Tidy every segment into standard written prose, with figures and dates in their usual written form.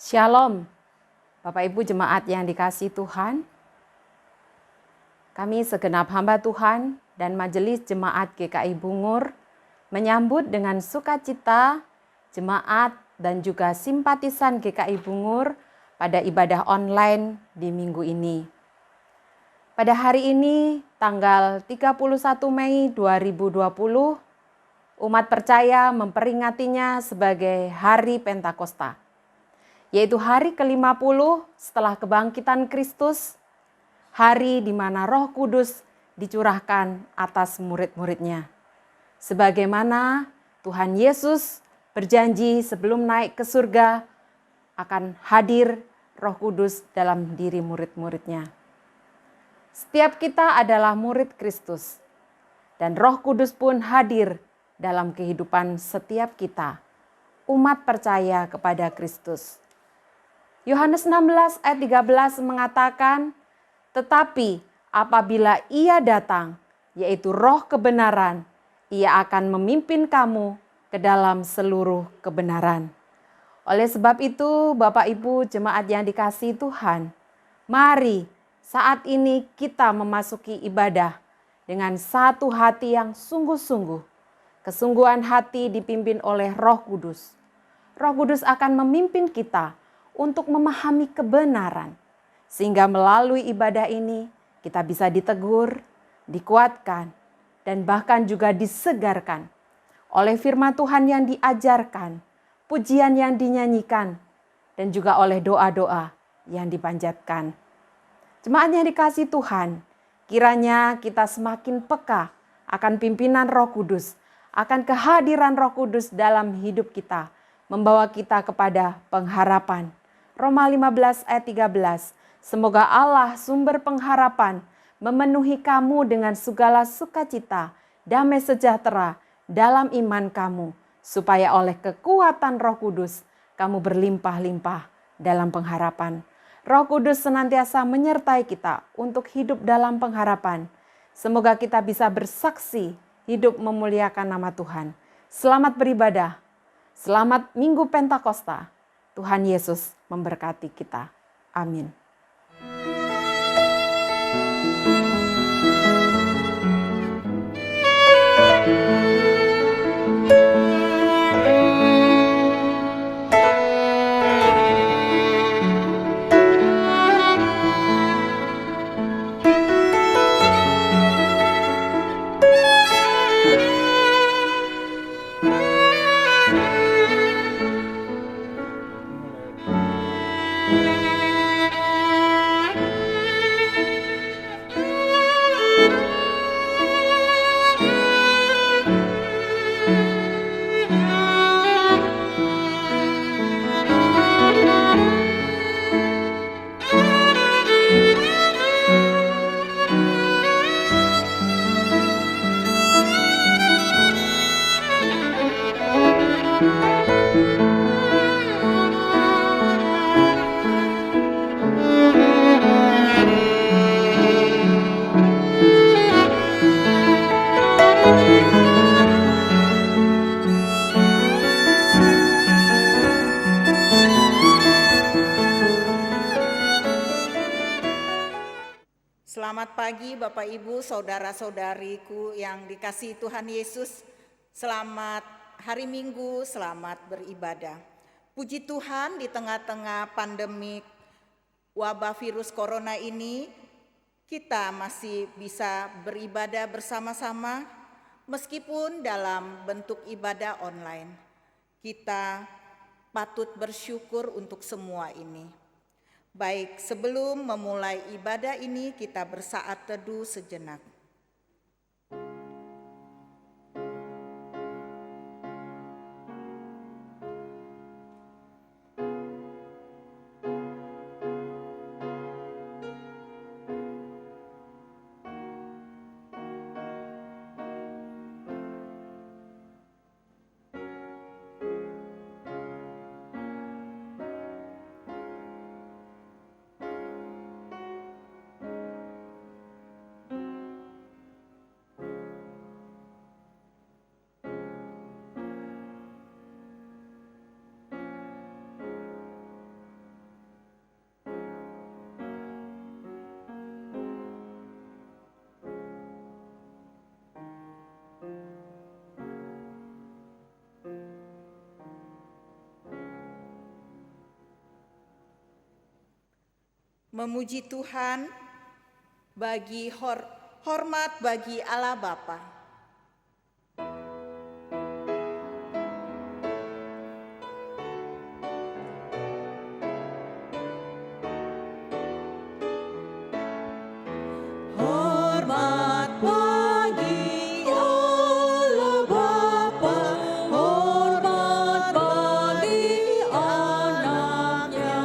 Shalom, Bapak Ibu jemaat yang dikasihi Tuhan. Kami segenap hamba Tuhan dan Majelis Jemaat GKI Bungur menyambut dengan sukacita jemaat dan juga simpatisan GKI Bungur pada ibadah online di minggu ini. Pada hari ini, tanggal 31 Mei 2020, umat percaya memperingatinya sebagai Hari Pentakosta, yaitu hari ke-50 setelah kebangkitan Kristus, hari di mana Roh Kudus dicurahkan atas murid-muridnya. Sebagaimana Tuhan Yesus berjanji sebelum naik ke surga akan hadir Roh Kudus dalam diri murid-muridnya. Setiap kita adalah murid Kristus, dan Roh Kudus pun hadir dalam kehidupan setiap kita, umat percaya kepada Kristus. Yohanes 16 ayat 13 mengatakan, tetapi apabila Ia datang, yaitu Roh kebenaran, Ia akan memimpin kamu ke dalam seluruh kebenaran. Oleh sebab itu, Bapak Ibu jemaat yang dikasihi Tuhan, mari saat ini kita memasuki ibadah dengan satu hati yang sungguh-sungguh. Kesungguhan hati dipimpin oleh Roh Kudus. Roh Kudus akan memimpin kita untuk memahami kebenaran, sehingga melalui ibadah ini kita bisa ditegur, dikuatkan, dan bahkan juga disegarkan oleh firman Tuhan yang diajarkan, pujian yang dinyanyikan, dan juga oleh doa-doa yang dipanjatkan. Jemaat yang dikasihi Tuhan, kiranya kita semakin peka akan pimpinan Roh Kudus, akan kehadiran Roh Kudus dalam hidup kita, membawa kita kepada pengharapan. Roma 15 ayat 13, semoga Allah sumber pengharapan memenuhi kamu dengan segala sukacita, damai sejahtera dalam iman kamu, supaya oleh kekuatan Roh Kudus kamu berlimpah-limpah dalam pengharapan. Roh Kudus senantiasa menyertai kita untuk hidup dalam pengharapan. Semoga kita bisa bersaksi hidup memuliakan nama Tuhan. Selamat beribadah, selamat Minggu Pentakosta. Tuhan Yesus memberkati kita. Amin. Selamat pagi Bapak Ibu, saudara-saudariku yang dikasihi Tuhan Yesus. Selamat hari Minggu, selamat beribadah. Puji Tuhan, di tengah-tengah pandemi wabah virus corona ini, kita masih bisa beribadah bersama-sama meskipun dalam bentuk ibadah online. Kita patut bersyukur untuk semua ini. Baik, sebelum memulai ibadah ini kita bersaat teduh sejenak. Memuji Tuhan, bagi hormat bagi Allah Bapa. Hormat bagi Allah Bapa, hormat bagi anaknya,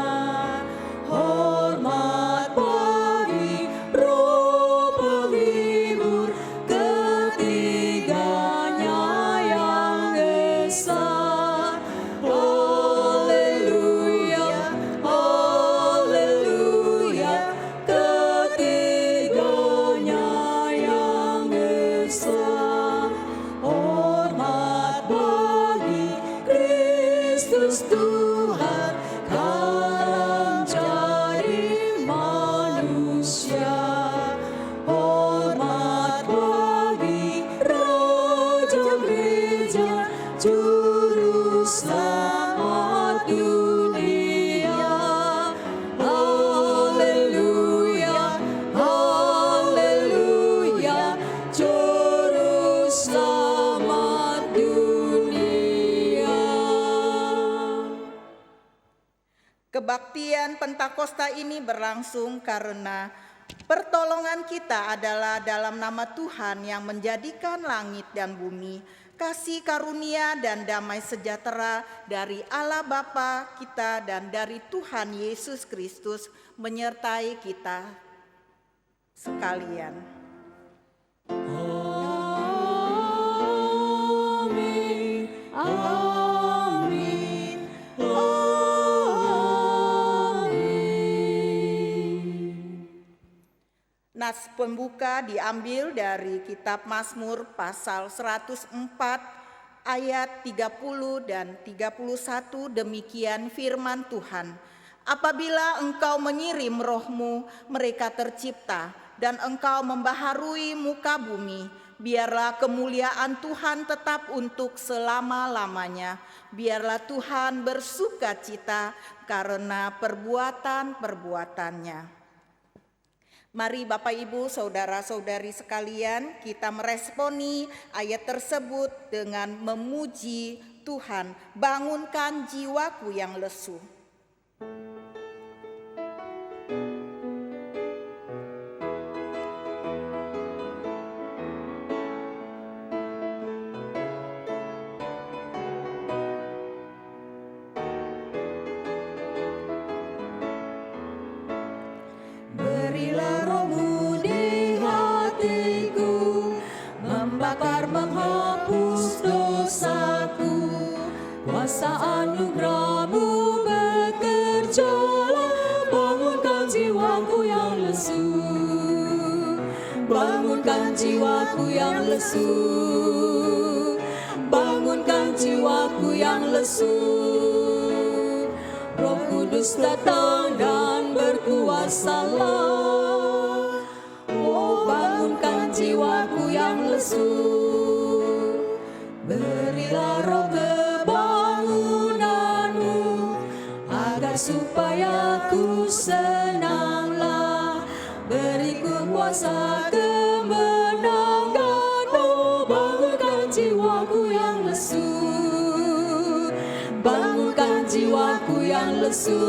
hormat bagi Roh penghibur, ketiganya yang esa. Haleluya, haleluya, ketiganya yang esa. Hormat bagi Kristus Tuhan, kalam jadi manusia. Hormat bagi Raja Gereja, Juru Selamat dunia. Haleluya, haleluya, Juru Selamat dunia. Kebaktian Pentakosta ini berlangsung karena pertolongan kita adalah dalam nama Tuhan yang menjadikan langit dan bumi, kasih karunia dan damai sejahtera dari Allah Bapa kita dan dari Tuhan Yesus Kristus menyertai kita sekalian. Amin, amin, amin. Nas pembuka diambil dari kitab Mazmur pasal 104 ayat 30 dan 31. Demikian firman Tuhan. Apabila engkau mengirim rohmu, mereka tercipta, dan engkau membaharui muka bumi, biarlah kemuliaan Tuhan tetap untuk selama-lamanya. Biarlah Tuhan bersuka cita karena perbuatan-perbuatannya. Mari Bapak Ibu, saudara-saudari sekalian, kita meresponi ayat tersebut dengan memuji Tuhan. Bangunkan jiwaku yang lesu. Berilah rohmu di hatiku, membakar menghapus dosaku. Kuasa anugerahmu bekerjalah, bangunkan jiwaku yang lesu. Bangunkan jiwaku yang lesu. Bangunkan jiwaku yang lesu. Roh Kudus datang dan berkuasalah. Oh, bangunkan jiwaku yang lesu. Berilah roh kebangunanmu, agar supaya ku senanglah. Beriku kuasa kemenangan. Oh, bangunkan jiwaku yang lesu. Bangunkan jiwaku yang lesu.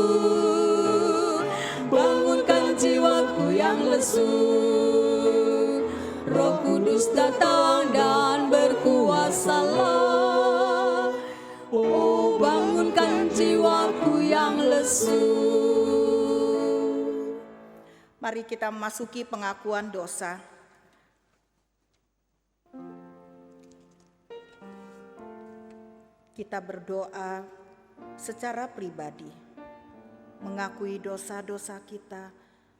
Bangunkan jiwaku yang lesu. Roh Kudus datang dan berkuasalah. Oh, bangunkan jiwaku yang lesu. Mari kita memasuki pengakuan dosa. Kita berdoa secara pribadi, mengakui dosa-dosa kita,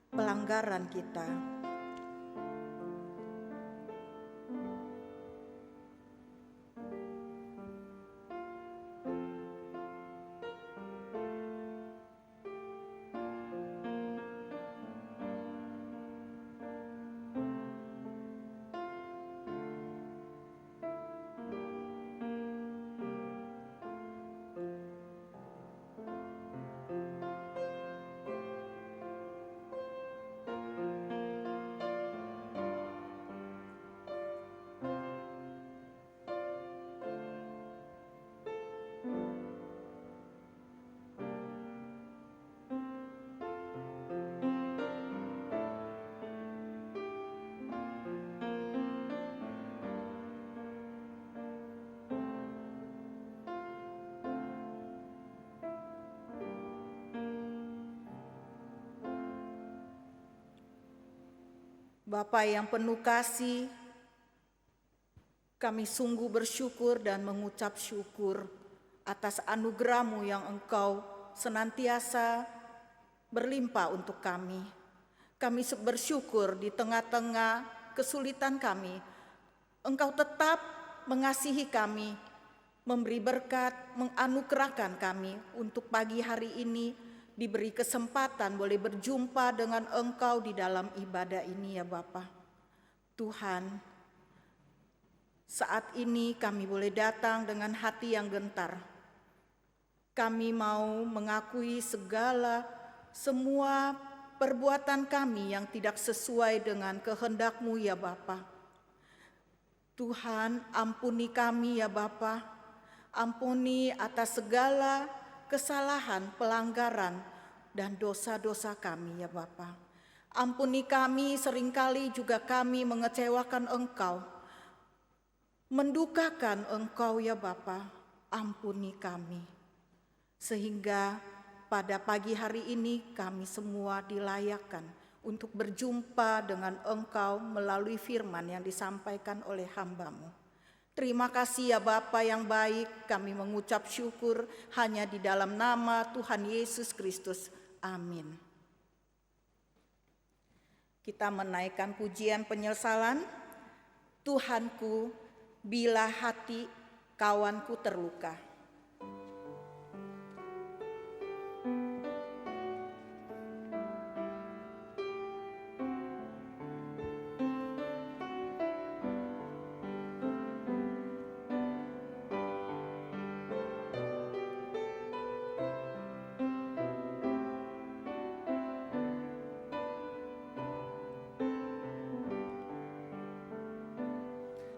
pelanggaran kita. Bapa yang penuh kasih, kami sungguh bersyukur dan mengucap syukur atas anugerah-Mu yang Engkau senantiasa berlimpah untuk kami. Kami bersyukur di tengah-tengah kesulitan kami, Engkau tetap mengasihi kami, memberi berkat, menganugerahkan kami untuk pagi hari ini diberi kesempatan boleh berjumpa dengan Engkau di dalam ibadah ini ya Bapa. Tuhan, saat ini kami boleh datang dengan hati yang gentar. Kami mau mengakui semua perbuatan kami yang tidak sesuai dengan kehendak-Mu ya Bapa. Tuhan, ampuni kami ya Bapa. Ampuni atas segala kesalahan, pelanggaran, dan dosa-dosa kami ya Bapa. Ampuni kami, seringkali juga kami mengecewakan Engkau, mendukakan Engkau ya Bapa. Ampuni kami, sehingga pada pagi hari ini kami semua dilayakkan untuk berjumpa dengan Engkau melalui firman yang disampaikan oleh hamba-Mu. Terima kasih ya Bapa yang baik, kami mengucap syukur hanya di dalam nama Tuhan Yesus Kristus. Amin. Kita menaikkan pujian penyesalan. Tuhanku, bila hati kawanku terluka.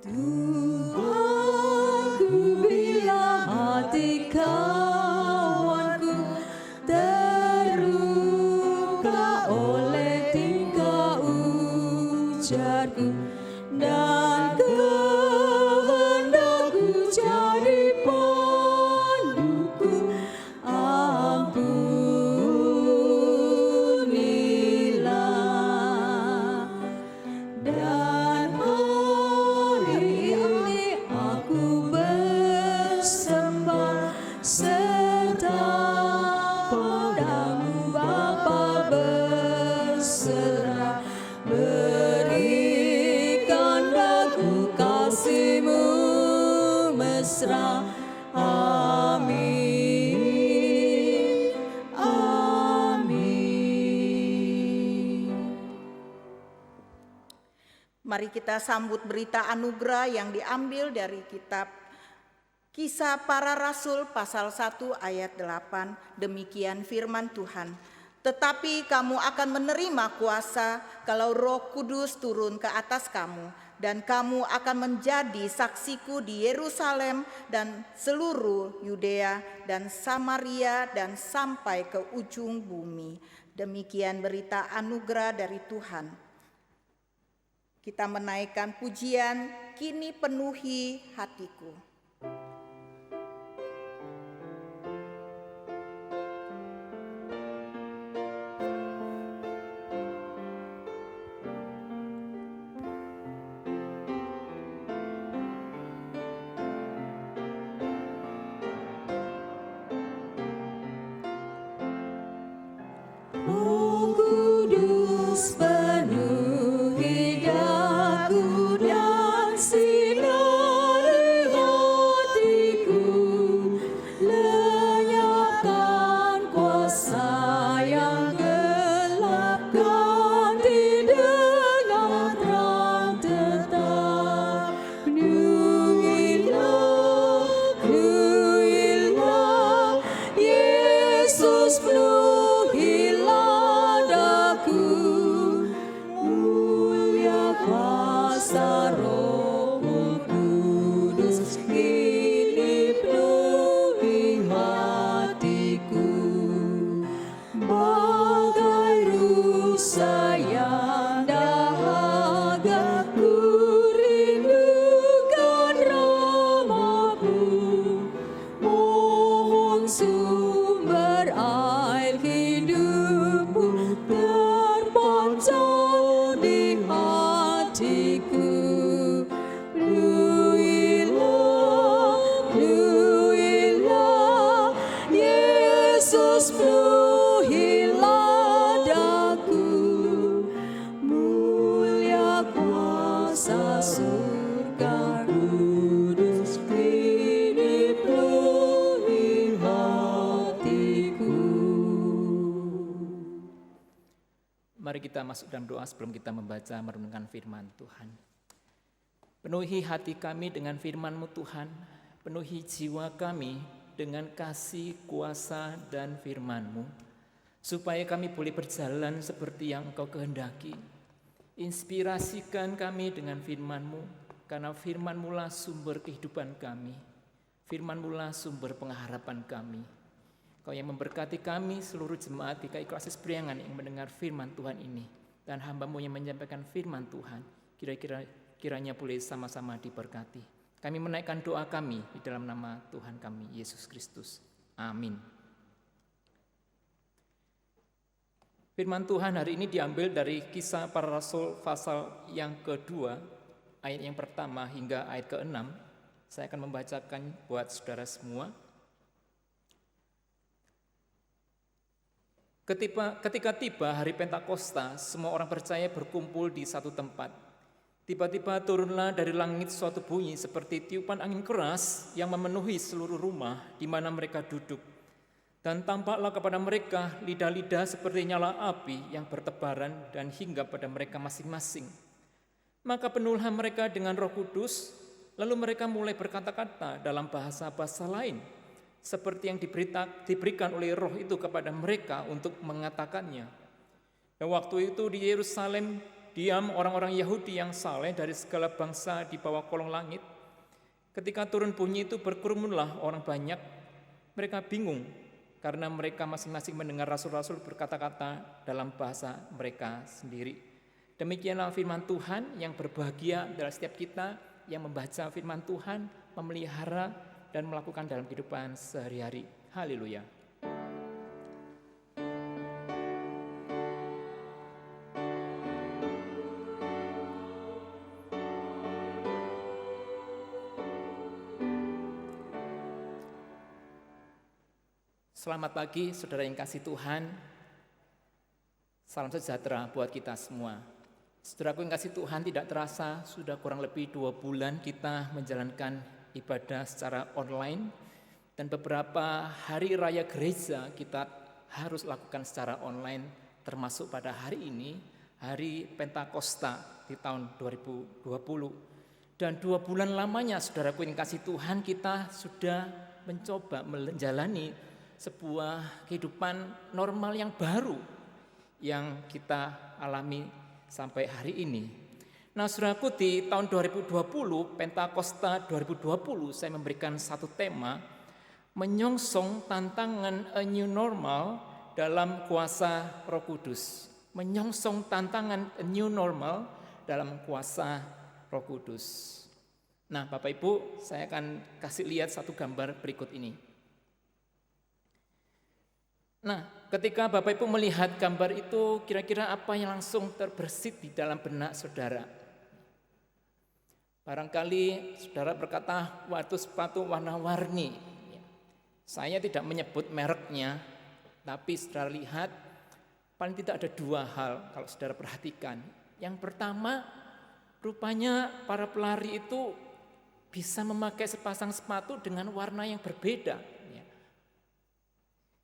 Tuhanku, bila hati kawanku terluka oleh tingkah ujarku dan kehendakku jadi panduku, ampunilah. Dan hari ini aku bersembah serta padamu Bapa, berserah, berikanlah ku kasih-Mu mesra. Amin, amin. Mari kita sambut berita anugerah yang diambil dari kitab Kisah Para Rasul pasal 1 ayat 8. Demikian firman Tuhan. Tetapi kamu akan menerima kuasa kalau Roh Kudus turun ke atas kamu, dan kamu akan menjadi saksiku di Yerusalem dan seluruh Yudea dan Samaria dan sampai ke ujung bumi. Demikian berita anugerah dari Tuhan. Kita menaikkan pujian, kini penuhi hatiku. Roh Kudus penuhi daku dan sinari kita masuk dalam doa sebelum kita membaca merenungkan firman Tuhan. Penuhi hati kami dengan firman-Mu Tuhan, penuhi jiwa kami dengan kasih, kuasa, dan firman-Mu, supaya kami boleh berjalan seperti yang Engkau kehendaki. Inspirasikan kami dengan firman-Mu, karena firman-Mu lah sumber kehidupan kami, firman-Mu lah sumber pengharapan kami. Kau yang memberkati kami seluruh jemaat GKI Klasis Priangan yang mendengar firman Tuhan ini, dan hamba-Mu yang menyampaikan firman Tuhan, kiranya boleh sama-sama diberkati. Kami menaikkan doa kami di dalam nama Tuhan kami, Yesus Kristus. Amin. Firman Tuhan hari ini diambil dari Kisah Para Rasul pasal yang kedua, ayat yang pertama hingga ayat ke-6. Saya akan membacakan buat saudara semua. Ketika tiba hari Pentakosta, semua orang percaya berkumpul di satu tempat. Tiba-tiba turunlah dari langit suatu bunyi seperti tiupan angin keras yang memenuhi seluruh rumah di mana mereka duduk. Dan tampaklah kepada mereka lidah-lidah seperti nyala api yang bertebaran dan hinggap pada mereka masing-masing. Maka penuhlah mereka dengan Roh Kudus, lalu mereka mulai berkata-kata dalam bahasa-bahasa lain, seperti yang diberikan oleh Roh itu kepada mereka untuk mengatakannya. Dan waktu itu di Yerusalem diam orang-orang Yahudi yang saleh dari segala bangsa di bawah kolong langit. Ketika turun bunyi itu berkerumunlah orang banyak. Mereka bingung karena mereka masing-masing mendengar rasul-rasul berkata-kata dalam bahasa mereka sendiri. Demikianlah firman Tuhan. Yang berbahagia adalah setiap kita yang membaca firman Tuhan, memelihara dan melakukan dalam kehidupan sehari-hari. Haleluya. Selamat pagi saudara yang kasih Tuhan. Salam sejahtera buat kita semua. Saudaraku yang kasih Tuhan, tidak terasa sudah kurang lebih 2 bulan kita menjalankan ibadah secara online, dan beberapa hari raya gereja kita harus lakukan secara online, termasuk pada hari ini, hari Pentakosta di tahun 2020. Dan 2 bulan lamanya saudaraku yang kasih Tuhan, kita sudah mencoba menjalani sebuah kehidupan normal yang baru yang kita alami sampai hari ini. Nah, saudaraku, di tahun 2020, Pentakosta 2020, saya memberikan satu tema, menyongsong tantangan a new normal dalam kuasa Roh Kudus. Menyongsong tantangan a new normal dalam kuasa Roh Kudus. Nah, Bapak Ibu, saya akan kasih lihat satu gambar berikut ini. Nah, ketika Bapak Ibu melihat gambar itu, kira-kira apa yang langsung terbersit di dalam benak saudara? Barangkali saudara berkata, waktu sepatu warna-warni. Saya tidak menyebut mereknya, tapi saudara lihat, paling tidak ada 2 hal kalau saudara perhatikan. Yang pertama, rupanya para pelari itu bisa memakai sepasang sepatu dengan warna yang berbeda.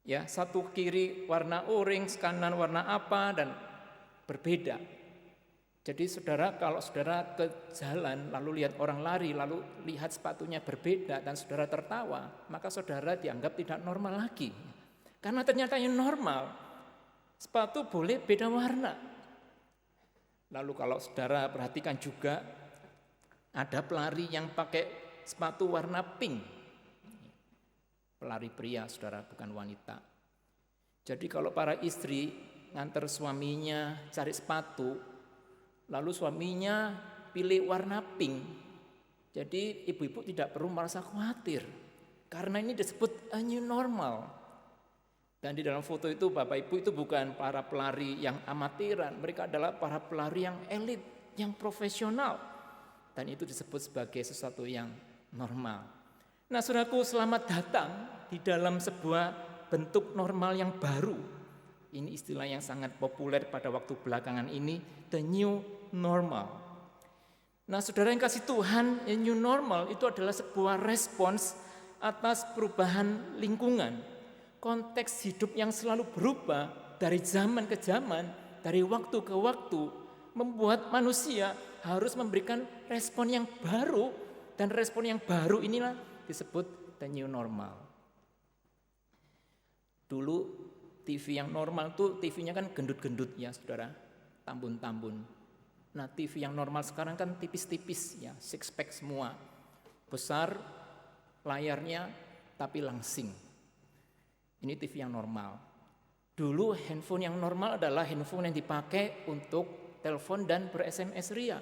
Ya, satu kiri warna orange, kanan warna apa, dan berbeda. Jadi saudara, kalau saudara ke jalan lalu lihat orang lari, lalu lihat sepatunya berbeda dan saudara tertawa, maka saudara dianggap tidak normal lagi. Karena ternyata yang normal, sepatu boleh beda warna. Lalu kalau saudara perhatikan juga, ada pelari yang pakai sepatu warna pink. Pelari pria, saudara, bukan wanita. Jadi kalau para istri nganter suaminya cari sepatu, lalu suaminya pilih warna pink, jadi ibu-ibu tidak perlu merasa khawatir, karena ini disebut a new normal. Dan di dalam foto itu Bapak Ibu itu bukan para pelari yang amatiran, mereka adalah para pelari yang elit, yang profesional. Dan itu disebut sebagai sesuatu yang normal. Nah, saudaraku, selamat datang di dalam sebuah bentuk normal yang baru. Ini istilah yang sangat populer pada waktu belakangan ini, the new normal. Nah, saudara yang kasih Tuhan, the new normal itu adalah sebuah respons atas perubahan lingkungan. Konteks hidup yang selalu berubah dari zaman ke zaman dari waktu ke waktu membuat manusia harus memberikan respon yang baru, dan respon yang baru inilah disebut the new normal. Dulu TV yang normal tuh TV-nya kan gendut-gendut ya saudara, tambun-tambun. Nah TV yang normal sekarang kan tipis-tipis ya, six pack semua, besar layarnya tapi langsing. Ini TV yang normal. Dulu handphone yang normal adalah handphone yang dipakai untuk telepon dan ber-SMS ria.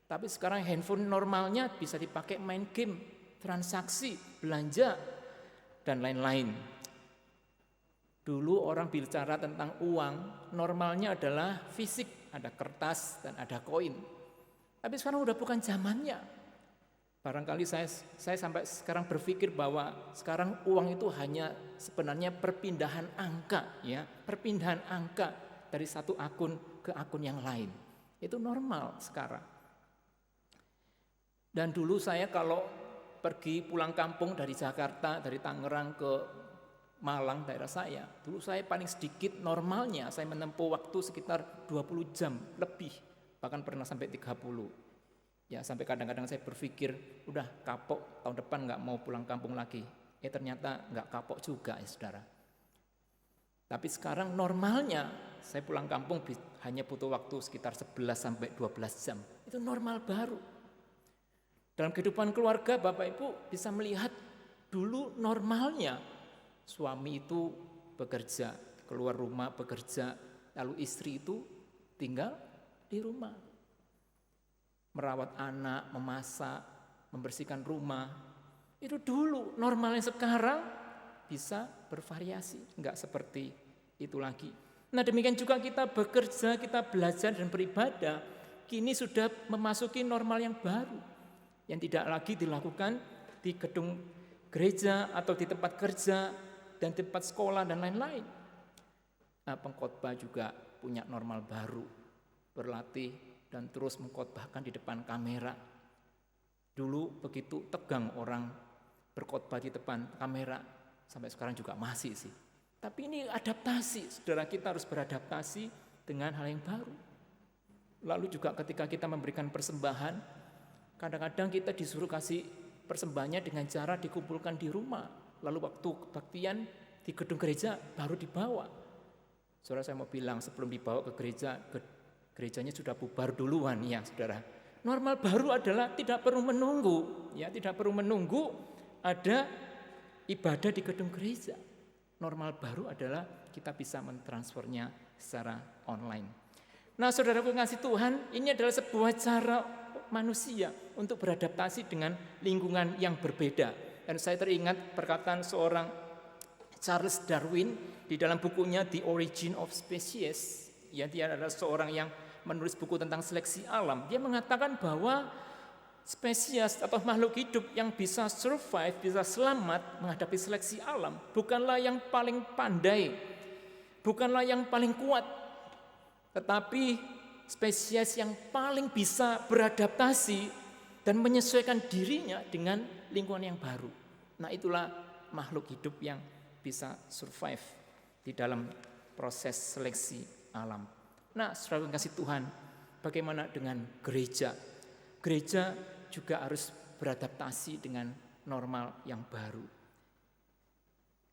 Tapi sekarang handphone normalnya bisa dipakai main game, transaksi, belanja, dan lain-lain. Dulu orang bicara tentang uang, normalnya adalah fisik, ada kertas dan ada koin. Tapi sekarang udah bukan zamannya. Barangkali saya sampai sekarang berpikir bahwa sekarang uang itu hanya sebenarnya perpindahan angka, ya, perpindahan angka dari satu akun ke akun yang lain. Itu normal sekarang. Dan dulu saya kalau pergi pulang kampung dari Jakarta, dari Tangerang ke Malang daerah saya, dulu saya paling sedikit normalnya saya menempuh waktu sekitar 20 jam lebih, bahkan pernah sampai 30. Ya sampai kadang-kadang saya berpikir udah kapok, tahun depan nggak mau pulang kampung lagi. Ternyata nggak kapok juga ya saudara. Tapi sekarang normalnya saya pulang kampung hanya butuh waktu sekitar 11 sampai 12 jam. Itu normal baru. Dalam kehidupan keluarga Bapak Ibu bisa melihat dulu normalnya suami itu bekerja, keluar rumah bekerja, lalu istri itu tinggal di rumah. Merawat anak, memasak, membersihkan rumah. Itu dulu, normalnya sekarang bisa bervariasi, enggak seperti itu lagi. Nah demikian juga kita bekerja, kita belajar dan beribadah, kini sudah memasuki normal yang baru, yang tidak lagi dilakukan di gedung gereja atau di tempat kerja dan tempat sekolah dan lain-lain. Nah pengkhotbah juga punya normal baru, berlatih dan terus mengkhotbahkan di depan kamera. Dulu begitu tegang orang berkhotbah di depan kamera, sampai sekarang juga masih sih. Tapi ini adaptasi, saudara, kita harus beradaptasi dengan hal yang baru. Lalu juga ketika kita memberikan persembahan, kadang-kadang kita disuruh kasih persembahannya dengan cara dikumpulkan di rumah. Lalu waktu kebaktian di gedung gereja baru dibawa. Saudara, saya mau bilang sebelum dibawa ke gereja, gerejanya sudah bubar duluan ya saudara. Normal baru adalah tidak perlu menunggu, ya tidak perlu menunggu ada ibadah di gedung gereja. Normal baru adalah kita bisa mentransfernya secara online. Nah saudaraku kasih Tuhan, ini adalah sebuah cara manusia untuk beradaptasi dengan lingkungan yang berbeda. Dan saya teringat perkataan seorang Charles Darwin di dalam bukunya The Origin of Species. Ya, dia adalah seorang yang menulis buku tentang seleksi alam. Dia mengatakan bahwa spesies atau makhluk hidup yang bisa survive, bisa selamat menghadapi seleksi alam, bukanlah yang paling pandai, bukanlah yang paling kuat, tetapi spesies yang paling bisa beradaptasi dan menyesuaikan dirinya dengan lingkungan yang baru. Nah itulah makhluk hidup yang bisa survive di dalam proses seleksi alam. Nah, saudara kasih Tuhan, bagaimana dengan gereja? Gereja juga harus beradaptasi dengan normal yang baru.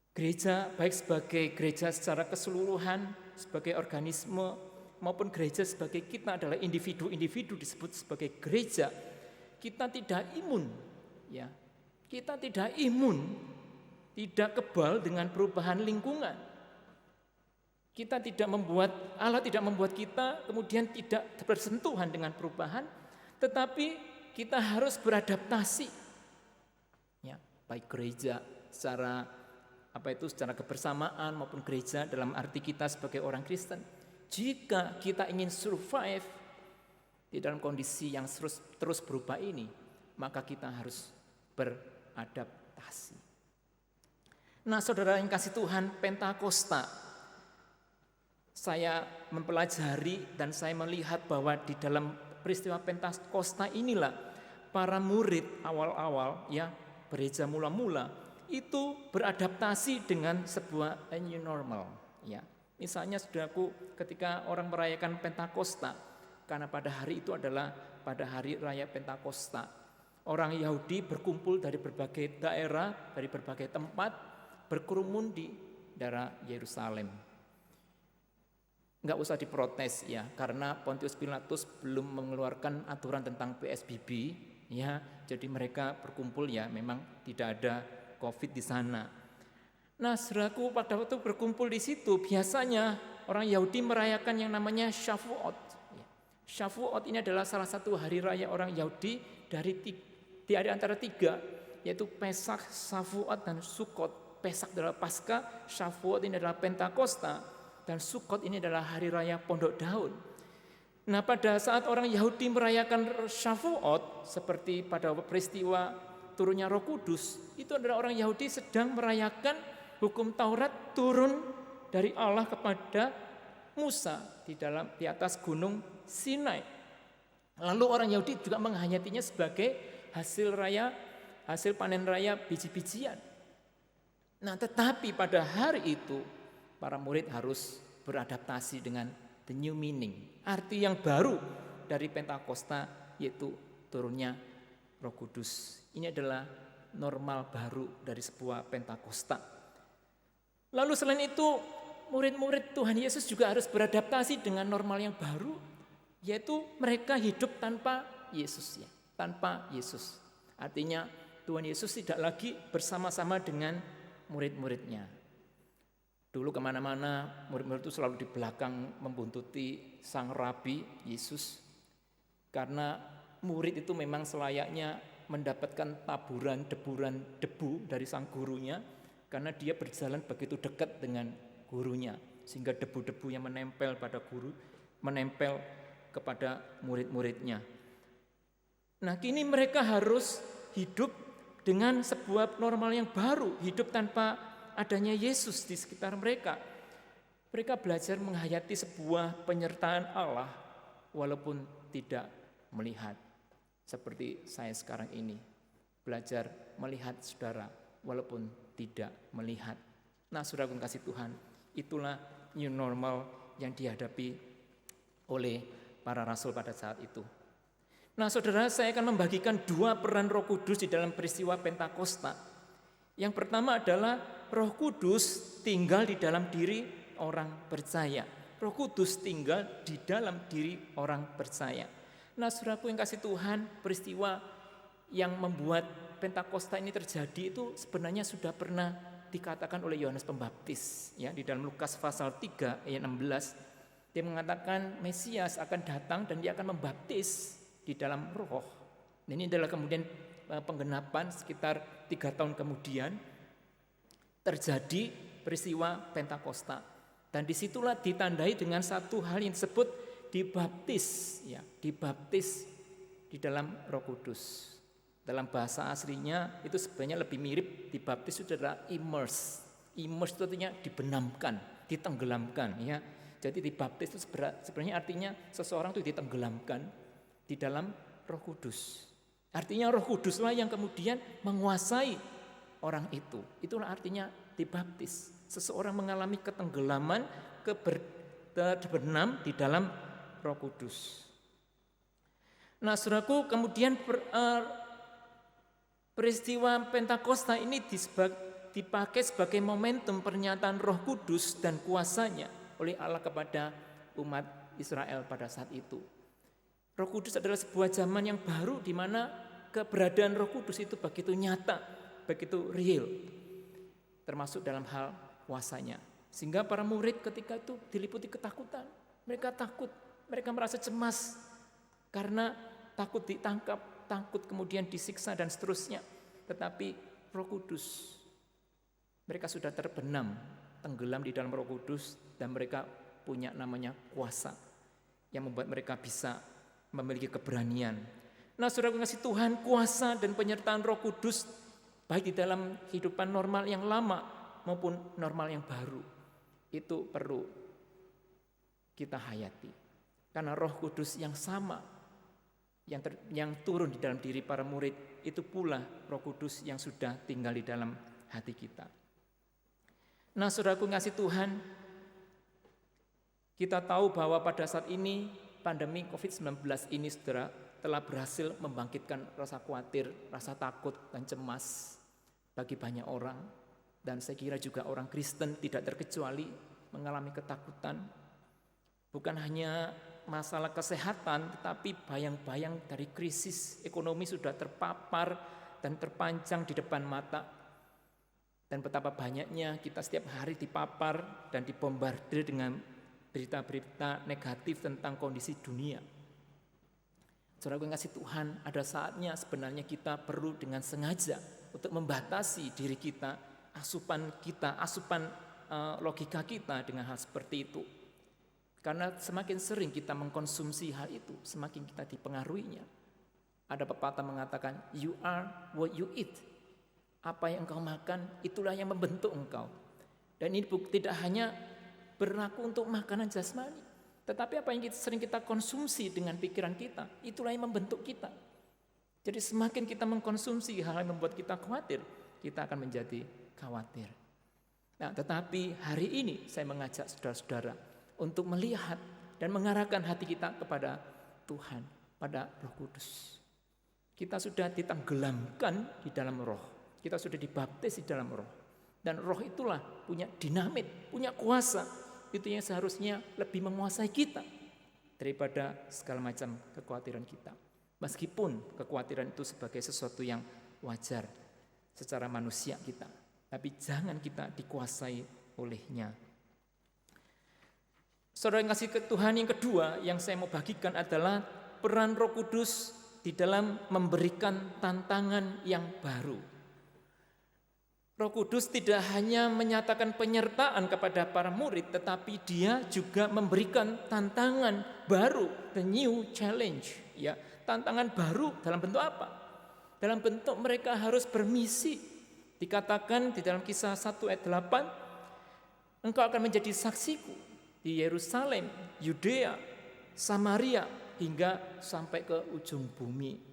Gereja baik sebagai gereja secara keseluruhan, sebagai organisme, maupun gereja sebagai kita adalah individu-individu disebut sebagai gereja. Kita tidak imun, ya. Kita tidak imun, tidak kebal dengan perubahan lingkungan. Kita tidak membuat, Allah tidak membuat kita kemudian tidak bersentuhan dengan perubahan, tetapi kita harus beradaptasi. Ya, baik gereja secara secara kebersamaan maupun gereja dalam arti kita sebagai orang Kristen. Jika kita ingin survive di dalam kondisi yang terus berubah ini, maka kita harus beradaptasi. Nah, saudara yang kasih Tuhan, Pentakosta, saya mempelajari dan saya melihat bahwa di dalam peristiwa Pentakosta inilah para murid awal-awal ya gereja mula-mula itu beradaptasi dengan sebuah new normal ya. Misalnya saudaraku, ketika orang merayakan Pentakosta, karena pada hari itu adalah pada hari raya Pentakosta, orang Yahudi berkumpul dari berbagai daerah, dari berbagai tempat, berkerumun di daerah Yerusalem. Enggak usah diprotes ya, karena Pontius Pilatus belum mengeluarkan aturan tentang PSBB ya, jadi mereka berkumpul ya, memang tidak ada COVID di sana. Nah, saudaraku, pada waktu berkumpul di situ biasanya orang Yahudi merayakan yang namanya Shavuot. Shavuot ini adalah salah satu hari raya orang Yahudi di antara tiga, yaitu Pesak, Shavuot, dan Sukkot. Pesak adalah Paskah, Shavuot ini adalah Pentakosta, dan Sukkot ini adalah hari raya Pondok Daun. Nah, pada saat orang Yahudi merayakan Shavuot, seperti pada peristiwa turunnya Roh Kudus, itu adalah orang Yahudi sedang merayakan hukum Taurat turun dari Allah kepada Musa di atas gunung Sinai. Lalu orang Yahudi juga menghayatinya sebagai hasil panen raya biji-bijian. Nah, tetapi pada hari itu para murid harus beradaptasi dengan the new meaning, arti yang baru dari Pentakosta, yaitu turunnya Roh Kudus. Ini adalah normal baru dari sebuah Pentakosta. Lalu selain itu, murid-murid Tuhan Yesus juga harus beradaptasi dengan normal yang baru, yaitu mereka hidup tanpa Yesus ya, tanpa Yesus. Artinya Tuhan Yesus tidak lagi bersama-sama dengan murid-muridnya. Dulu kemana-mana murid-murid itu selalu di belakang membuntuti sang Rabi Yesus, karena murid itu memang selayaknya mendapatkan taburan debu dari sang gurunya, karena dia berjalan begitu dekat dengan gurunya, sehingga debu-debu yang menempel pada guru menempel kepada murid-muridnya. Nah, kini mereka harus hidup dengan sebuah normal yang baru, hidup tanpa adanya Yesus di sekitar mereka. Mereka belajar menghayati sebuah penyertaan Allah walaupun tidak melihat. Seperti saya sekarang ini, belajar melihat saudara walaupun tidak melihat. Nah, saudara kasih Tuhan, itulah new normal yang dihadapi oleh para rasul pada saat itu. Nah, saudara, saya akan membagikan dua peran Roh Kudus di dalam peristiwa Pentakosta. Yang pertama adalah Roh Kudus tinggal di dalam diri orang percaya. Roh Kudus tinggal di dalam diri orang percaya. Nah, saudaraku yang kasih Tuhan, peristiwa yang membuat Pentakosta ini terjadi itu sebenarnya sudah pernah dikatakan oleh Yohanes Pembaptis ya, di dalam Lukas pasal 3 ayat 16. Dia mengatakan Mesias akan datang dan dia akan membaptis di dalam Roh. Ini adalah kemudian penggenapan sekitar 3 tahun kemudian terjadi peristiwa Pentakosta, dan disitulah ditandai dengan satu hal yang disebut dibaptis ya, dibaptis di dalam Roh Kudus. Dalam bahasa aslinya itu sebenarnya lebih mirip dibaptis itu adalah immerse. Immerse itu artinya dibenamkan, ditenggelamkan ya. Jadi dibaptis itu sebenarnya artinya seseorang itu ditenggelamkan di dalam Roh Kudus. Artinya Roh Kuduslah yang kemudian menguasai orang itu. Itulah artinya dibaptis. Seseorang mengalami ketenggelaman, terbenam di dalam Roh Kudus. Nah, saudaraku, kemudian peristiwa Pentakosta ini dipakai sebagai momentum pernyataan Roh Kudus dan kuasanya oleh Allah kepada umat Israel pada saat itu. Roh Kudus adalah sebuah zaman yang baru di mana keberadaan Roh Kudus itu begitu nyata, begitu real, termasuk dalam hal kuasanya. Sehingga para murid ketika itu diliputi ketakutan. Mereka takut, mereka merasa cemas karena takut ditangkap, takut kemudian disiksa dan seterusnya. Tetapi Roh Kudus, mereka sudah terbenam, tenggelam di dalam Roh Kudus, dan mereka punya namanya kuasa yang membuat mereka bisa memiliki keberanian. Nah, saudara kasih Tuhan, kuasa dan penyertaan Roh Kudus baik di dalam kehidupan normal yang lama maupun normal yang baru, itu perlu kita hayati. Karena Roh Kudus yang sama yang turun di dalam diri para murid, itu pula Roh Kudus yang sudah tinggal di dalam hati kita. Nah, saudaraku kasih Tuhan, Kita tahu bahwa pada saat ini pandemi COVID-19 ini saudara telah berhasil membangkitkan rasa khawatir, rasa takut dan cemas bagi banyak orang. Dan saya kira juga orang Kristen tidak terkecuali mengalami ketakutan. Bukan hanya masalah kesehatan, tetapi bayang-bayang dari krisis ekonomi sudah terpapar dan terpanjang di depan mata. Dan betapa banyaknya kita setiap hari dipapar dan dibombardir dengan berita-berita negatif tentang kondisi dunia. Saudara yang kasih Tuhan, ada saatnya sebenarnya kita perlu dengan sengaja untuk membatasi diri kita, asupan logika kita dengan hal seperti itu. Karena semakin sering kita mengkonsumsi hal itu, semakin kita dipengaruhinya. Ada pepatah mengatakan, you are what you eat. Apa yang engkau makan, itulah yang membentuk engkau. Dan ini tidak hanya berlaku untuk makanan jasmani, tetapi apa yang sering kita konsumsi dengan pikiran kita, itulah yang membentuk kita. Jadi semakin kita mengkonsumsi hal yang membuat kita khawatir, kita akan menjadi khawatir. Nah, tetapi hari ini saya mengajak saudara-saudara untuk melihat dan mengarahkan hati kita kepada Tuhan, pada Roh Kudus. Kita sudah ditenggelamkan di dalam Roh. Kita sudah dibaptis di dalam Roh. Dan Roh itulah punya dinamit, punya kuasa. Itu yang seharusnya lebih menguasai kita daripada segala macam kekhawatiran kita. Meskipun kekhawatiran itu sebagai sesuatu yang wajar secara manusia kita. Tapi jangan kita dikuasai olehnya. Saudara yang kasih ke Tuhan, yang kedua yang saya mau bagikan adalah peran Roh Kudus di dalam memberikan tantangan yang baru. Roh Kudus tidak hanya menyatakan penyertaan kepada para murid, tetapi dia juga memberikan tantangan baru, the new challenge. Ya, tantangan baru dalam bentuk apa? Dalam bentuk mereka harus bermisi. Dikatakan di dalam Kisah 1 ayat 8, engkau akan menjadi saksiku di Yerusalem, Yudea, Samaria, hingga sampai ke ujung bumi.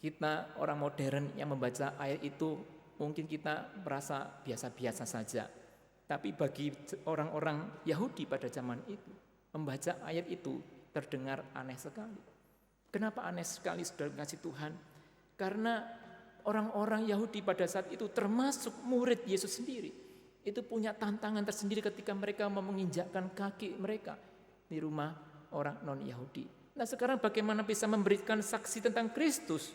Kita orang modern yang membaca ayat itu mungkin kita merasa biasa-biasa saja. Tapi bagi orang-orang Yahudi pada zaman itu, membaca ayat itu terdengar aneh sekali. Kenapa aneh sekali, saudara kasih Tuhan? Karena orang-orang Yahudi pada saat itu termasuk murid Yesus sendiri. Itu punya tantangan tersendiri ketika mereka mau menginjakkan kaki mereka di rumah orang non-Yahudi. Nah, sekarang bagaimana bisa memberikan saksi tentang Kristus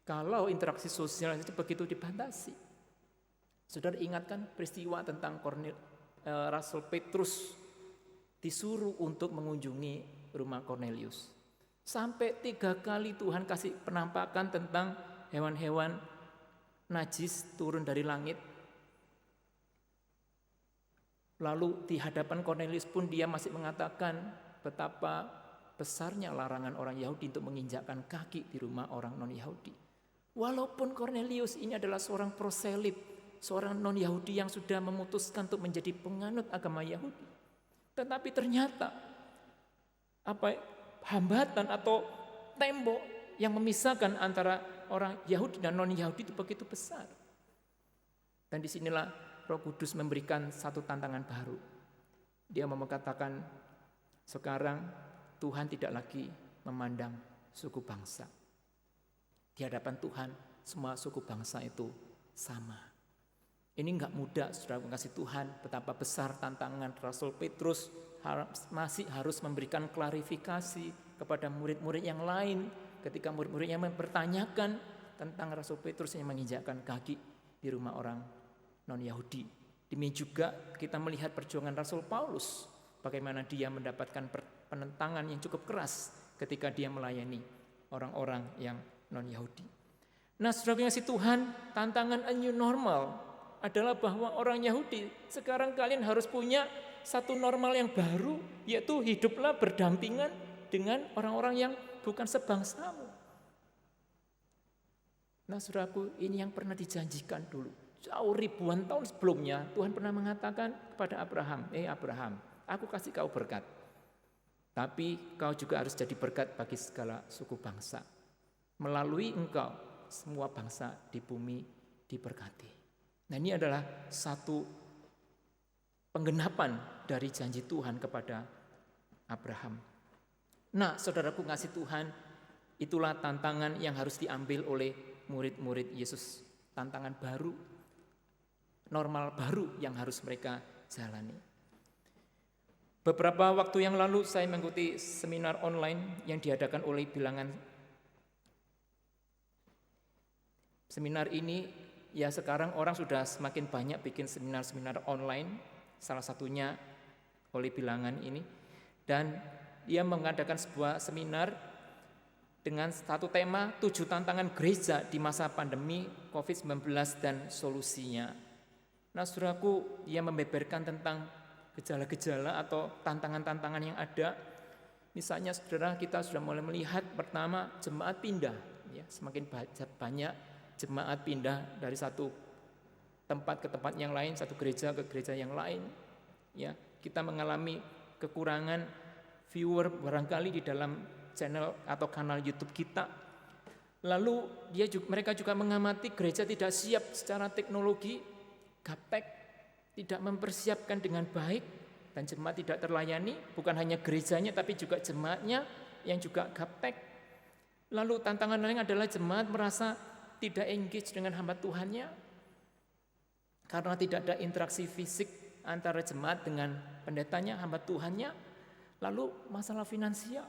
kalau interaksi sosial itu begitu dibatasi? Saudara ingatkan peristiwa tentang Rasul Petrus disuruh untuk mengunjungi rumah Kornelius. Sampai 3 kali Tuhan kasih penampakan tentang hewan-hewan najis turun dari langit. Lalu di hadapan Kornelius pun dia masih mengatakan betapa besarnya larangan orang Yahudi untuk menginjakkan kaki di rumah orang non-Yahudi. Walaupun Kornelius ini adalah seorang proselit, seorang non-Yahudi yang sudah memutuskan untuk menjadi penganut agama Yahudi. Tetapi ternyata hambatan atau tembok yang memisahkan antara orang Yahudi dan non-Yahudi itu begitu besar. Dan disinilah Roh Kudus memberikan satu tantangan baru. Dia mau mengatakan, sekarang Tuhan tidak lagi memandang suku bangsa. Di hadapan Tuhan, semua suku bangsa itu sama. Ini enggak mudah, saudara kasih Tuhan, betapa besar tantangan Rasul Petrus masih harus memberikan klarifikasi kepada murid-murid yang lain ketika murid-muridnya mempertanyakan tentang Rasul Petrus yang menginjakkan kaki di rumah orang non-Yahudi. Demikian juga kita melihat perjuangan Rasul Paulus, bagaimana dia mendapatkan penentangan yang cukup keras ketika dia melayani orang-orang yang non-Yahudi. Nah, saudara kasih Tuhan, tantangan a new normal adalah bahwa orang Yahudi sekarang kalian harus punya satu normal yang baru, yaitu hiduplah berdampingan dengan orang-orang yang bukan sebangsamu. Nah, saudaraku, ini yang pernah dijanjikan dulu. Jauh ribuan tahun sebelumnya Tuhan pernah mengatakan kepada Abraham, Abraham, aku kasih kau berkat, tapi kau juga harus jadi berkat bagi segala suku bangsa. Melalui engkau semua bangsa di bumi diberkati. Nah, ini adalah satu penggenapan dari janji Tuhan kepada Abraham. Nah, saudaraku kasih Tuhan, itulah tantangan yang harus diambil oleh murid-murid Yesus. Tantangan baru, normal baru yang harus mereka jalani. Beberapa waktu yang lalu saya mengikuti seminar online yang diadakan oleh Bilangan. Seminar ini ya sekarang orang sudah semakin banyak bikin seminar-seminar online, salah satunya oleh Bilangan ini. Dan dia mengadakan sebuah seminar dengan satu tema 7 tantangan gereja di masa pandemi COVID-19 dan solusinya. Nah, saudaraku, dia membeberkan tentang gejala-gejala atau tantangan-tantangan yang ada. Misalnya saudara, kita sudah mulai melihat pertama jemaat pindah, ya, semakin banyak jemaat pindah dari satu tempat ke tempat yang lain, satu gereja ke gereja yang lain. Ya, kita mengalami kekurangan viewer barangkali di dalam channel atau kanal YouTube kita. Lalu mereka juga mengamati gereja tidak siap secara teknologi, gaptek, tidak mempersiapkan dengan baik, dan jemaat tidak terlayani, bukan hanya gerejanya tapi juga jemaatnya yang juga gaptek. Lalu tantangan lain adalah jemaat merasa tidak engage dengan hamba Tuhannya karena tidak ada interaksi fisik antara jemaat dengan pendetanya, hamba Tuhannya. Lalu masalah finansial.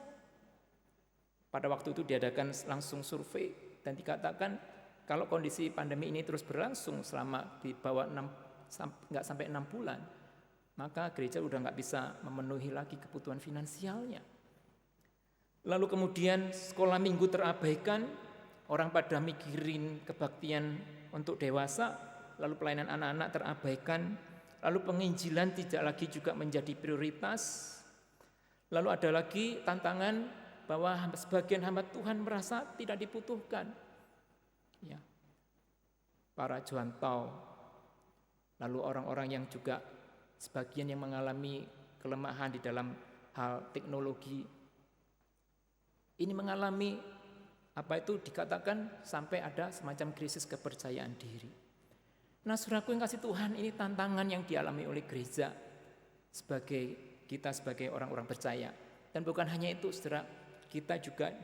Pada waktu itu diadakan langsung survei dan dikatakan kalau kondisi pandemi ini terus berlangsung selama di bawah nggak sampai 6 bulan, maka gereja udah nggak bisa memenuhi lagi kebutuhan finansialnya. Lalu kemudian sekolah minggu terabaikan, orang pada mikirin kebaktian untuk dewasa, lalu pelayanan anak-anak terabaikan, lalu penginjilan tidak lagi juga menjadi prioritas. Lalu ada lagi tantangan bahwa sebagian hamba Tuhan merasa tidak dibutuhkan. Ya. Para juantau, lalu orang-orang yang juga sebagian yang mengalami kelemahan di dalam hal teknologi. Ini mengalami dikatakan sampai ada semacam krisis kepercayaan diri. Nah, saudaraku yang kasih Tuhan, ini tantangan yang dialami oleh gereja sebagai orang-orang percaya. Dan bukan hanya itu, saudara, kita juga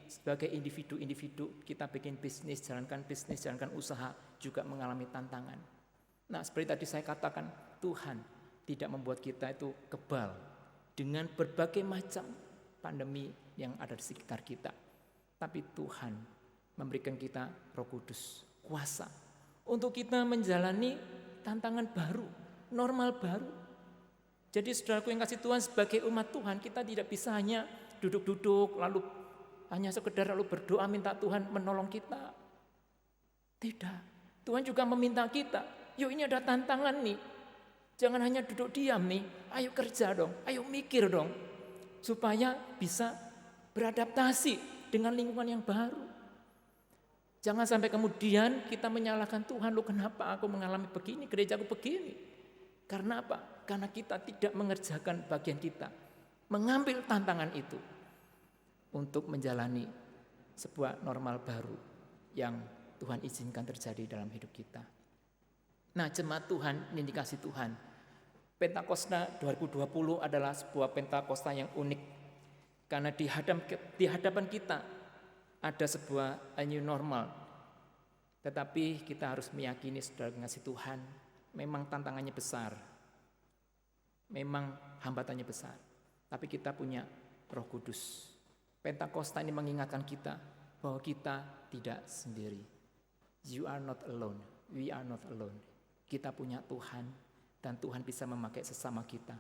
sebagai individu-individu, kita bikin bisnis, jalankan usaha, juga mengalami tantangan. Nah, seperti tadi saya katakan, Tuhan tidak membuat kita itu kebal dengan berbagai macam pandemi yang ada di sekitar kita. Tapi Tuhan memberikan kita Roh Kudus, kuasa untuk kita menjalani tantangan baru, normal baru. Jadi saudaraku yang kasih Tuhan, sebagai umat Tuhan, kita tidak bisa hanya duduk-duduk lalu hanya sekedar lalu berdoa minta Tuhan menolong kita. Tidak. Tuhan juga meminta kita, yuk ini ada tantangan nih. Jangan hanya duduk diam nih, ayo kerja dong, ayo mikir dong. Supaya bisa beradaptasi dengan lingkungan yang baru. Jangan sampai kemudian kita menyalahkan Tuhan, lu kenapa aku mengalami begini, gerejaku begini. Karena apa? Karena kita tidak mengerjakan bagian kita, mengambil tantangan itu untuk menjalani sebuah normal baru yang Tuhan izinkan terjadi dalam hidup kita. Nah, jemaat Tuhan, ini dikasih Tuhan. Pentakosta 2020 adalah sebuah Pentakosta yang unik. Karena di hadapan kita ada sebuah new normal. Tetapi kita harus meyakini saudara ngasih Tuhan, memang tantangannya besar. Memang hambatannya besar. Tapi kita punya Roh Kudus. Pentakosta ini mengingatkan kita bahwa kita tidak sendiri. You are not alone. We are not alone. Kita punya Tuhan dan Tuhan bisa memakai sesama kita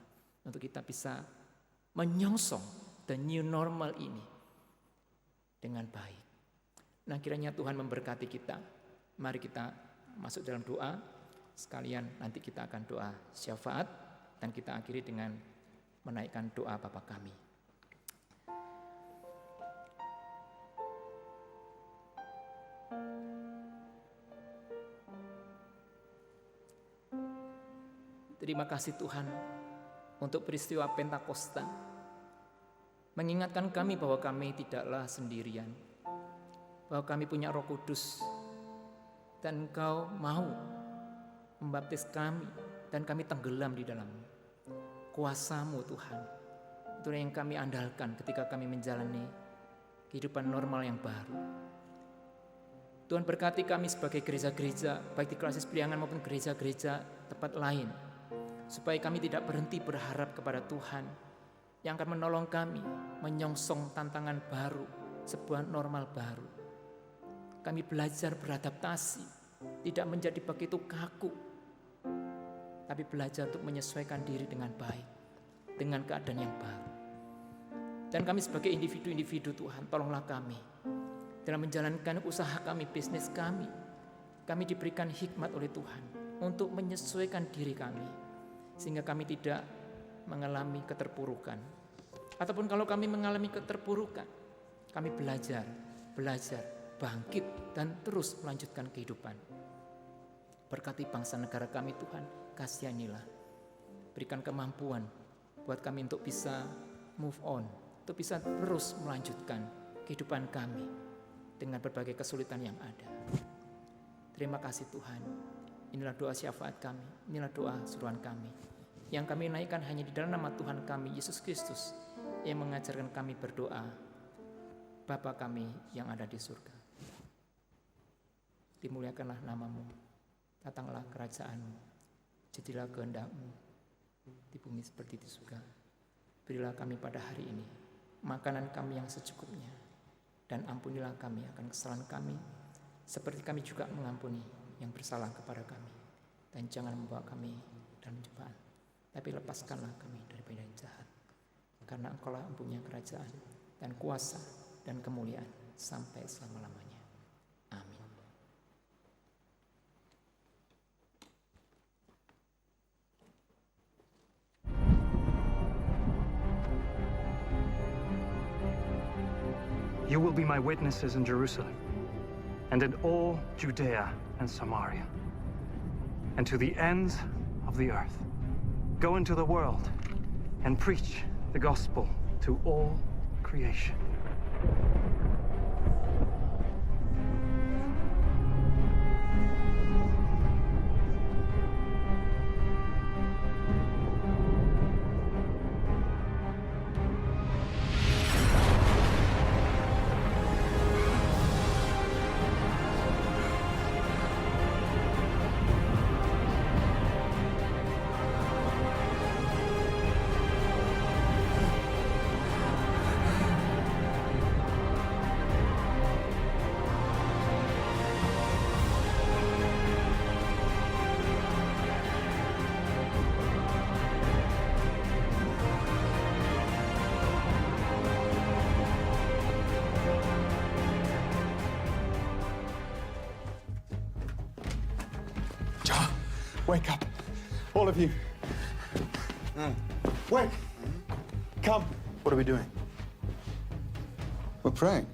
untuk kita bisa menyongsong the new normal ini dengan baik. Nah, kiranya Tuhan memberkati kita. Mari kita masuk dalam doa. Sekalian nanti kita akan doa syafaat dan kita akhiri dengan menaikkan doa Bapa kami. Terima kasih Tuhan untuk peristiwa Pentakosta. Mengingatkan kami bahwa kami tidaklah sendirian. Bahwa kami punya Roh Kudus. Dan Engkau mau membaptis kami dan kami tenggelam di dalam-Mu. kuasa-Mu Tuhan. Itu yang kami andalkan ketika kami menjalani kehidupan normal yang baru. Tuhan berkati kami sebagai gereja-gereja, baik di Krisis Priangan maupun gereja-gereja tempat lain, supaya kami tidak berhenti berharap kepada Tuhan yang akan menolong kami menyongsong tantangan baru, sebuah normal baru. Kami belajar beradaptasi, tidak menjadi begitu kaku, tapi belajar untuk menyesuaikan diri dengan baik, dengan keadaan yang baru. Dan kami sebagai individu-individu Tuhan, tolonglah kami dalam menjalankan usaha kami, bisnis kami. Kami diberikan hikmat oleh Tuhan untuk menyesuaikan diri kami, sehingga kami tidak mengalami keterpurukan. Ataupun kalau kami mengalami keterpurukan, kami belajar, bangkit, dan terus melanjutkan kehidupan. Berkati bangsa negara kami Tuhan, kasihanilah. Berikan kemampuan buat kami untuk bisa move on, untuk bisa terus melanjutkan kehidupan kami dengan berbagai kesulitan yang ada. Terima kasih Tuhan. Inilah doa syafaat kami, inilah doa seruan kami, yang kami naikkan hanya di dalam nama Tuhan kami, Yesus Kristus, yang mengajarkan kami berdoa, Bapa kami yang ada di surga. Dimuliakanlah nama-Mu, datanglah kerajaan-Mu, jadilah kehendak-Mu di bumi seperti di surga. Berilah kami pada hari ini makanan kami yang secukupnya, dan ampunilah kami akan kesalahan kami, seperti kami juga mengampuni yang bersalah kepada kami. Dan jangan membawa kami dalam cobaan, tapi lepaskanlah kami daripada yang jahat. Karena Engkau-lah empunya kerajaan dan kuasa dan kemuliaan sampai selama-lamanya. Amin. You will be my witnesses in Jerusalem and in all Judea and Samaria and to the ends of the earth. Go into the world and preach the gospel to all creation. Wake up, all of you. Wake. Come. What are we doing? We're praying.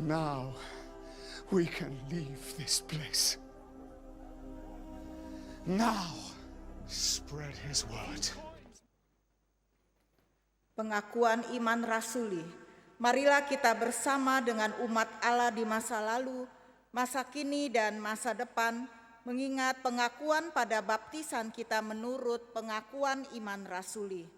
Now we can leave this place. Now spread His word. Pengakuan iman rasuli Marilah kita bersama dengan umat Allah di masa lalu, masa kini dan masa depan, mengingat pengakuan pada baptisan kita menurut pengakuan iman rasuli.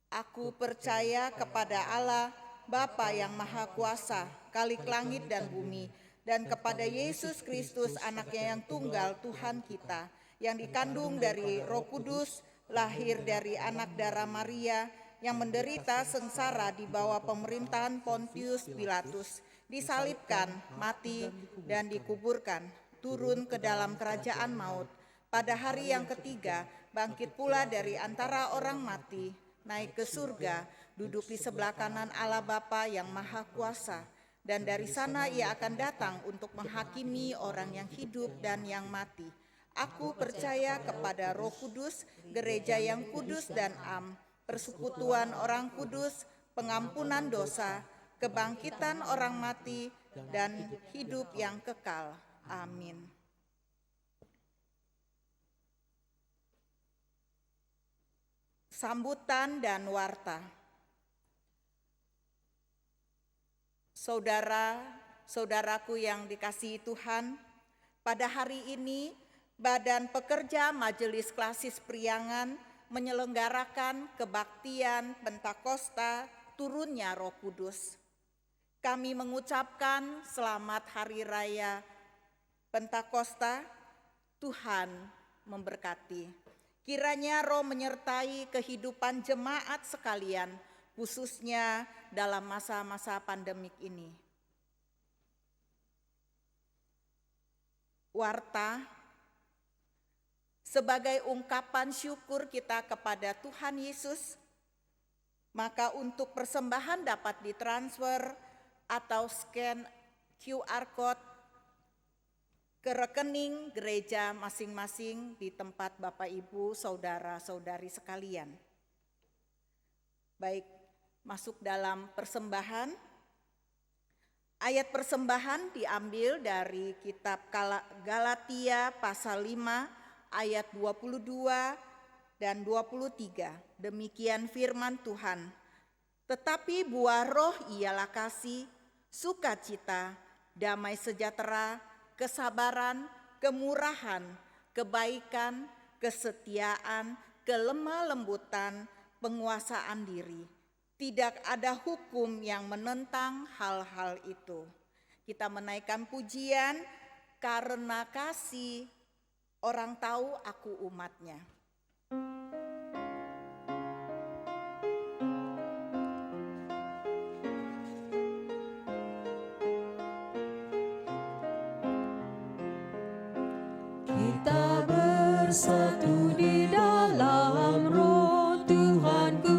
Aku percaya kepada Allah, Bapa yang Maha Kuasa, Khalik langit dan bumi, dan kepada Yesus Kristus, Anaknya yang tunggal, Tuhan kita, yang dikandung dari Roh Kudus, lahir dari anak darah Maria, yang menderita sengsara di bawah pemerintahan Pontius Pilatus, disalibkan, mati, dan dikuburkan, turun ke dalam kerajaan maut. Pada hari yang ketiga, bangkit pula dari antara orang mati, naik ke surga, duduk di sebelah kanan Allah Bapa yang Maha Kuasa, dan dari sana ia akan datang untuk menghakimi orang yang hidup dan yang mati. Aku percaya kepada Roh Kudus, gereja yang kudus dan am, persekutuan orang kudus, pengampunan dosa, kebangkitan orang mati, dan hidup yang kekal. Amin. Sambutan dan warta. Saudara-saudaraku yang dikasihi Tuhan, pada hari ini Badan Pekerja Majelis Klasis Priangan menyelenggarakan kebaktian Pentakosta turunnya Roh Kudus. Kami mengucapkan selamat Hari Raya Pentakosta. Tuhan memberkati. Kiranya Roh menyertai kehidupan jemaat sekalian, khususnya dalam masa-masa pandemik ini. Warta, sebagai ungkapan syukur kita kepada Tuhan Yesus, maka untuk persembahan dapat ditransfer atau scan QR Code ke rekening gereja masing-masing di tempat Bapak Ibu, saudara-saudari sekalian. Baik, masuk dalam persembahan. Ayat persembahan diambil dari kitab Galatia pasal 5 ayat 22 dan 23. Demikian firman Tuhan. Tetapi buah roh ialah kasih, sukacita, damai sejahtera, kesabaran, kemurahan, kebaikan, kesetiaan, kelemah lembutan, penguasaan diri. Tidak ada hukum yang menentang hal-hal itu. Kita menaikkan pujian karena kasih, orang tahu aku umatnya. Kita bersatu di dalam Roh Tuhanku.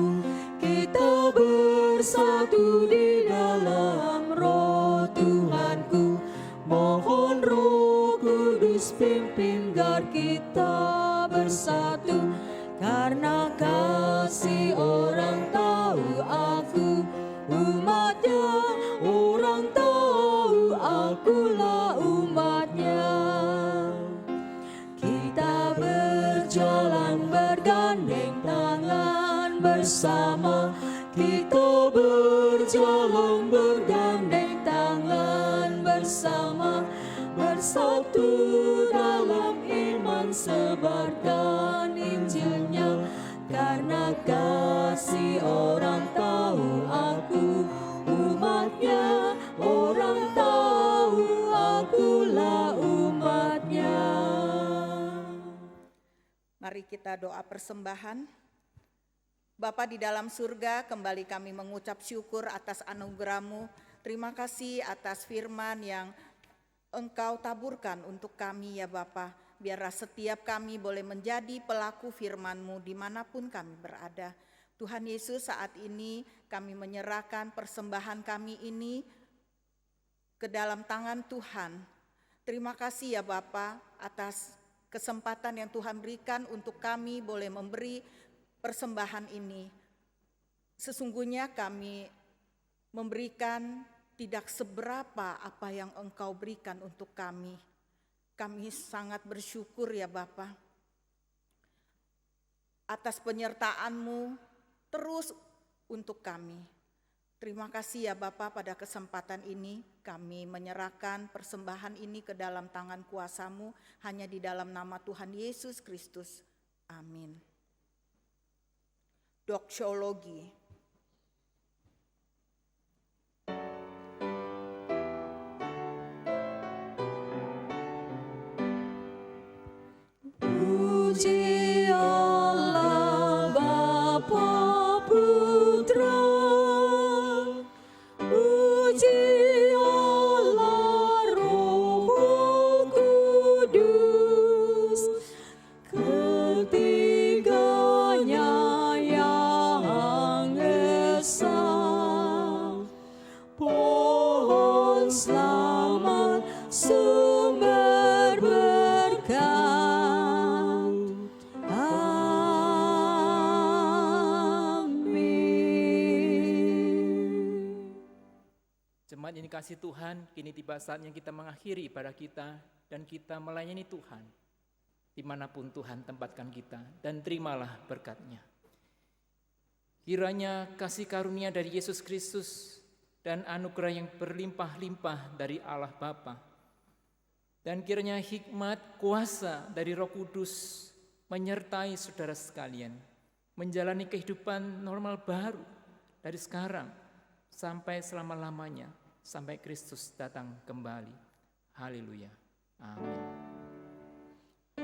Kita bersatu di dalam Roh Tuhanku. Mohon Roh Kudus pimpin gar kita bersatu. Karena kasih orang tahu aku umatnya. Orang tahu akulah umatnya. Berjalan bergandeng tangan bersama, kita berjalan bergandeng tangan bersama, bersatu dalam iman sebarkan Injilnya, karena kasih orang tahu aku umatnya, orang tahu akulah umatnya. Mari kita doa persembahan. Bapa di dalam surga, kembali kami mengucap syukur atas anugerah-Mu. Terima kasih atas firman yang Engkau taburkan untuk kami ya Bapa. Biarlah setiap kami boleh menjadi pelaku firman-Mu dimanapun kami berada. Tuhan Yesus, saat ini kami menyerahkan persembahan kami ini ke dalam tangan Tuhan. Terima kasih ya Bapa atas kesempatan yang Tuhan berikan untuk kami boleh memberi persembahan ini. Sesungguhnya kami memberikan tidak seberapa apa yang Engkau berikan untuk kami. Kami sangat bersyukur ya Bapa atas penyertaan-Mu, terus untuk kami. Terima kasih ya Bapa, pada kesempatan ini kami menyerahkan persembahan ini ke dalam tangan kuasa-Mu, hanya di dalam nama Tuhan Yesus Kristus. Amin. Doxologi. Puji Allah Bapa Putra, puji Allah Roh Kudus, ketiganya yang esa. Pohon selamat, sumber berkat. Jemaat ini kasih Tuhan, kini tiba saatnya kita mengakhiri ibadah kita dan kita melayani Tuhan dimanapun Tuhan tempatkan kita, dan terimalah berkat-Nya. Kiranya kasih karunia dari Yesus Kristus dan anugerah yang berlimpah-limpah dari Allah Bapa, dan kiranya hikmat kuasa dari Roh Kudus menyertai saudara sekalian menjalani kehidupan normal baru dari sekarang sampai selama-lamanya, sampai Kristus datang kembali. Haleluya. Amin.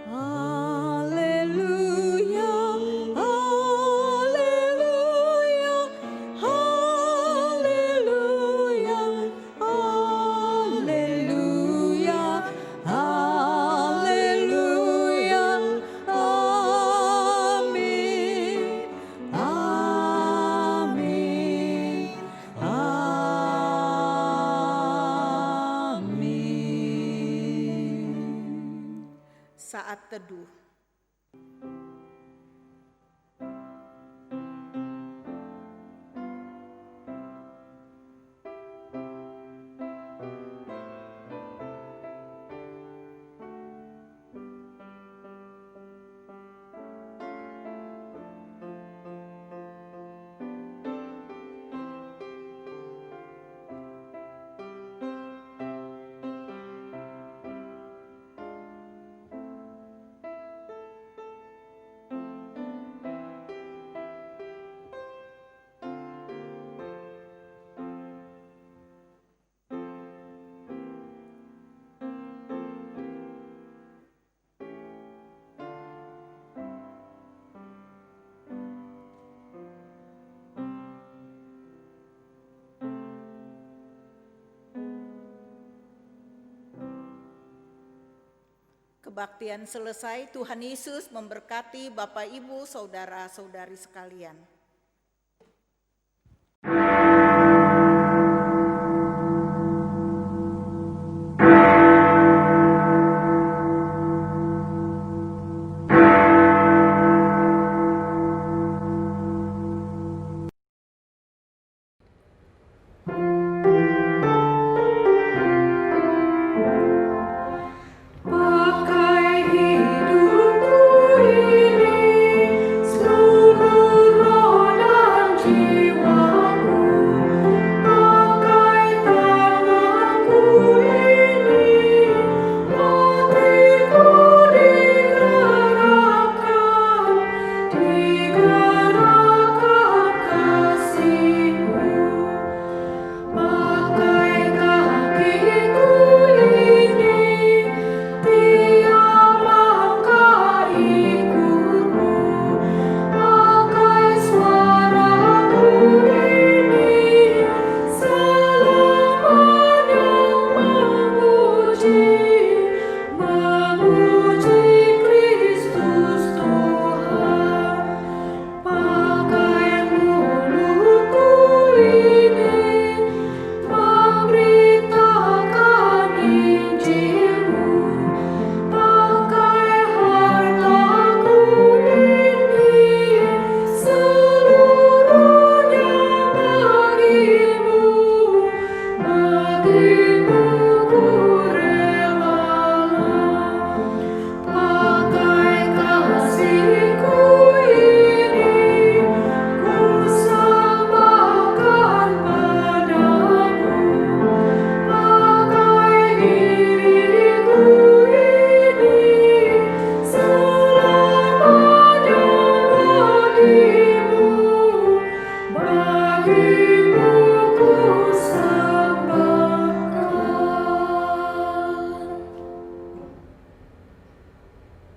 Haleluya, haleluya, haleluya, haleluya, haleluya, amin, amin, amin. Saat teduh. Kebaktian selesai. Tuhan Yesus memberkati Bapak, Ibu, saudara-saudari sekalian.